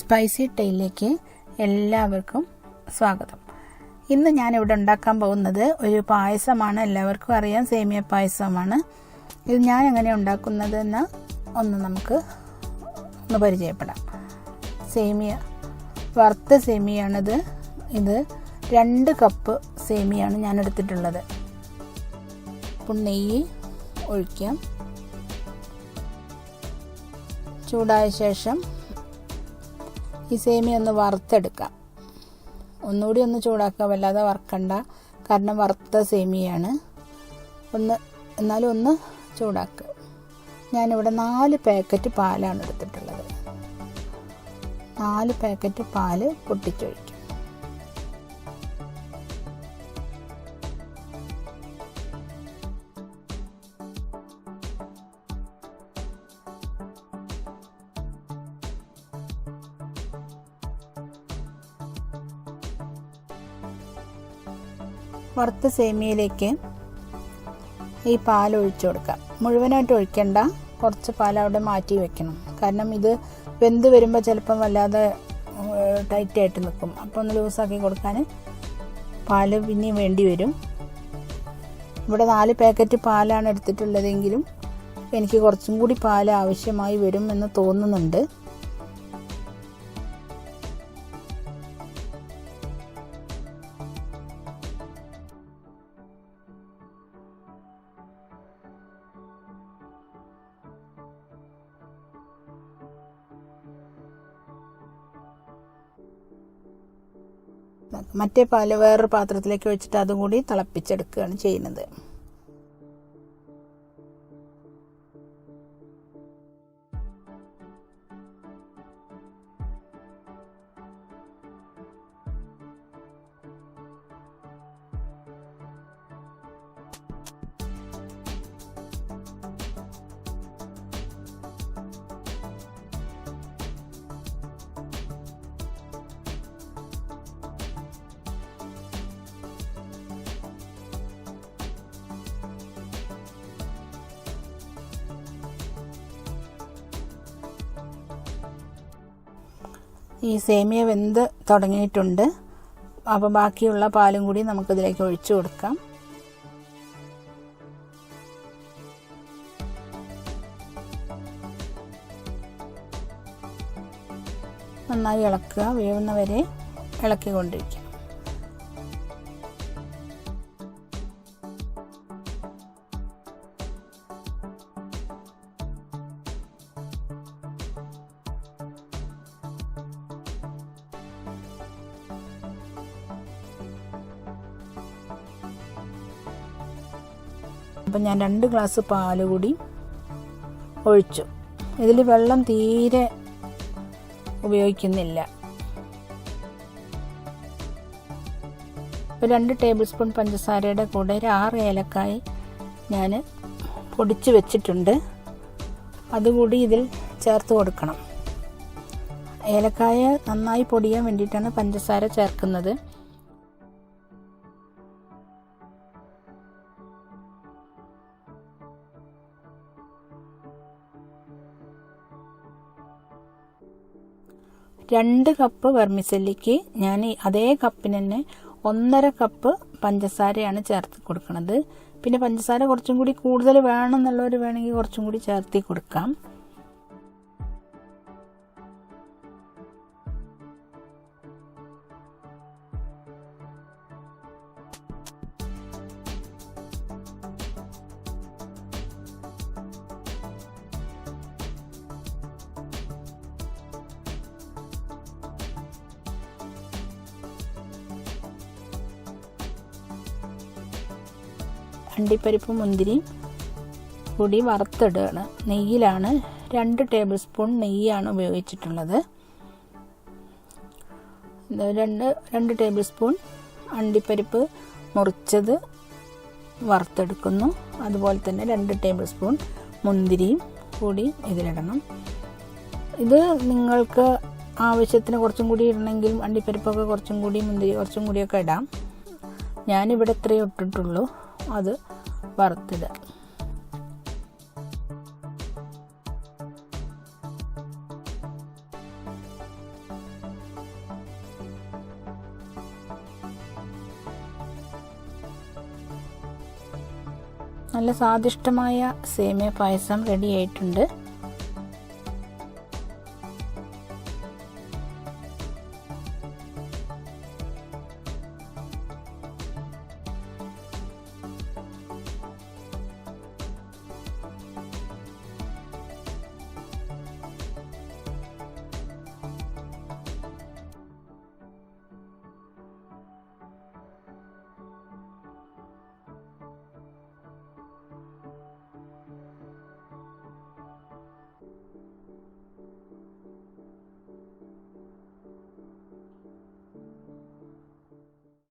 Spicy ടൈലിലേക്ക് എല്ലാവർക്കും സ്വാഗതം. ഇന്ന് ഞാനിവിടെ ഉണ്ടാക്കാൻ പോകുന്നത് ഒരു പായസമാണ്. എല്ലാവർക്കും അറിയാം, സേമിയ പായസമാണ്. ഇത് ഞാൻ എങ്ങനെ ഉണ്ടാക്കുന്നതെന്ന് നമുക്ക് പരിചയപ്പെടാം. സേമിയ, വറുത്ത സേമിയാണിത്. ഇത് 2 കപ്പ് സേമിയാണ് ഞാൻ എടുത്തിട്ടുള്ളത്. അപ്പോൾ നെയ്യ് ഒഴിക്കാം. ചൂടായ ശേഷം ഈ സേമിയ ഒന്ന് വറുത്തെടുക്കാം. ഒന്നുകൂടി ഒന്ന് ചൂടാക്കാം, വല്ലാതെ വറുക്കണ്ട, കാരണം വറുത്ത സേമിയാണ്. എന്നാലും ഒന്ന് ചൂടാക്കുക. ഞാനിവിടെ 4 പാക്കറ്റ് പാലാണ് എടുത്തിട്ടുള്ളത്. 4 പാക്കറ്റ് പാല് പൊട്ടിച്ചൊഴിക്കും. വറുത്ത സേമിയയിലേക്ക് ഈ പാൽ ഒഴിച്ചു കൊടുക്കാം. മുഴുവനായിട്ട് ഒഴിക്കണ്ട, കുറച്ച് പാൽ അവിടെ മാറ്റി വെക്കണം. കാരണം ഇത് വെന്ത് വരുമ്പോൾ ചിലപ്പം വല്ലാതെ ടൈറ്റായിട്ട് നിൽക്കും. അപ്പോൾ ഒന്ന് ലൂസാക്കി കൊടുക്കാൻ പാല് പിന്നെയും വേണ്ടി വരും. ഇവിടെ 4 പാക്കറ്റ് പാലാണ് എടുത്തിട്ടുള്ളതെങ്കിലും എനിക്ക് കുറച്ചും കൂടി പാൽ ആവശ്യമായി വരും എന്ന് തോന്നുന്നുണ്ട്. മറ്റേ പാല് വേറൊരു പാത്രത്തിലേക്ക് വെച്ചിട്ട് അതും കൂടി തിളപ്പിച്ചെടുക്കുകയാണ് ചെയ്യുന്നത്. ഈ സേമിയ വെന്ത് തുടങ്ങിയിട്ടുണ്ട്. അപ്പോൾ ബാക്കിയുള്ള പാലും കൂടി നമുക്കിതിലേക്ക് ഒഴിച്ചു കൊടുക്കാം. നന്നായി ഇളക്കുക, വേവുന്നവരെ ഇളക്കിക്കൊണ്ടിരിക്കുക. അപ്പം ഞാൻ 2 ഗ്ലാസ് പാല് കൂടി ഒഴിച്ചു. ഇതിൽ വെള്ളം തീരെ ഉപയോഗിക്കുന്നില്ല. 2 ടേബിൾ സ്പൂൺ പഞ്ചസാരയുടെ കൂടെ 6 ഏലക്കായ് ഞാൻ പൊടിച്ച് വെച്ചിട്ടുണ്ട്. അതുകൂടി ഇതിൽ ചേർത്ത് കൊടുക്കണം. ഏലക്കായ നന്നായി പൊടിയാൻ വേണ്ടിയിട്ടാണ് പഞ്ചസാര ചേർക്കുന്നത്. രണ്ട് കപ്പ് വെർമിസെല്ലിക്ക് ഞാൻ അതേ കപ്പിന് തന്നെ 1.5 കപ്പ് പഞ്ചസാരയാണ് ചേർത്ത് കൊടുക്കുന്നത്. പിന്നെ പഞ്ചസാര കുറച്ചും കൂടി കൂടുതൽ വേണമെന്നുള്ളവർ വേണമെങ്കിൽ കുറച്ചും കൂടി ചേർത്തി കൊടുക്കാം. അണ്ടിപ്പരിപ്പും മുന്തിരിയും കൂടി വറുത്തിടുകയാണ്. നെയ്യിലാണ് 2 ടേബിൾ സ്പൂൺ നെയ്യാണ് ഉപയോഗിച്ചിട്ടുള്ളത്. 2 ടേബിൾ സ്പൂൺ അണ്ടിപ്പരിപ്പ് മുറിച്ചത് വറുത്തെടുക്കുന്നു. അതുപോലെ തന്നെ 2 ടേബിൾ സ്പൂൺ മുന്തിരിയും കൂടി ഇതിലിടണം. ഇത് നിങ്ങൾക്ക് ആവശ്യത്തിന് കുറച്ചും കൂടി ഇടണമെങ്കിൽ അണ്ടിപ്പരിപ്പൊക്കെ കുറച്ചും കൂടി, മുന്തിരി കുറച്ചും കൂടിയൊക്കെ ഇടാം. ഞാനിവിടെ ഇത്രയേ ഇട്ടിട്ടുള്ളൂ. അത് വറുത്തിടുക. നല്ല സ്വാദിഷ്ടമായ സേമിയ പായസം റെഡി ആയിട്ടുണ്ട്.